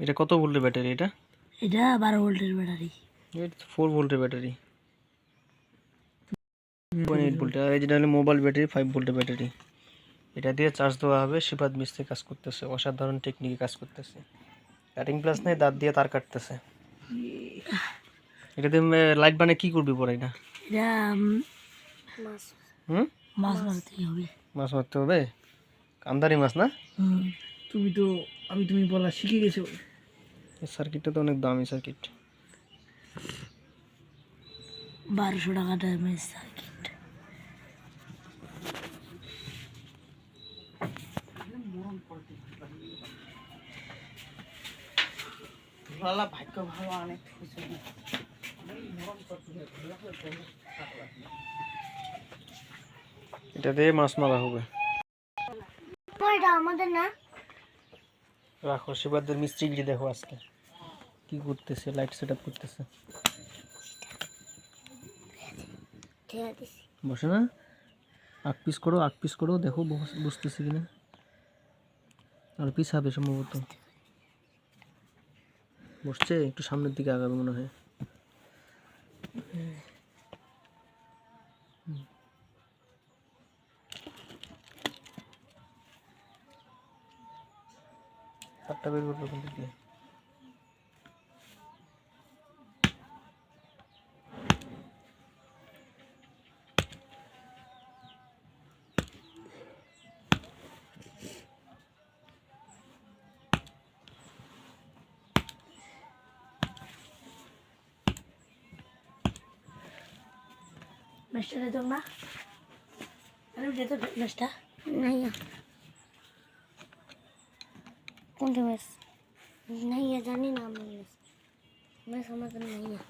এটা কত ভোল্টের ব্যাটারি? এটা এটা 12 ভোল্টের ব্যাটারি। 4 ভোল্টের ব্যাটারি, 2.8 ভোল্টের। আর এটা হলো মোবাইল ব্যাটারি, 5 ভোল্টের ব্যাটারি। এটা দিয়ে চার্জ দেওয়া হবে। শিবাদ মিস্ত্রি কাজ করতেছে, অসাধারণ টেকনিকে কাজ করতেছে। কাটিং প্লাস নেই, দাঁত দিয়ে তার কাটতেছে। এটা দিয়ে লাইট বানিয়ে কি করবি পরে? এটা এটা মাছ মাছ মারতে হবে। মাছ মারতে হবে? কান্দারি মাছ না? তুমি বলা শিখে গেছো। এই সার্কিটটা তো অনেক দামি সার্কিট। 1200 টাকা দামের সার্কিট। ভাগ্য ভালো অনেক কিছু। এটা দিয়ে মাছ মারা হবে। এটা আমাদের না। রাখো। শিবাদের মিস্ত্রিগিরি দেখো আজকে কি করতেছে, লাইট সেট আপ করতেছে। বসে না, আগ পিস করো, আগ পিস করো, দেখো বুঝতেছে কিনা। আর পিস হবে সম্ভবত। বসছে, একটু সামনের দিকে আগাবে মনে হয়। তারটা বের করবে কোন দিক দিয়ে? মেশটা দে তো না। আরে দে তো মেশটা। नहीं कौन सी मैस नहीं है, जानी नाम नहीं है, मैं समझ नहीं है।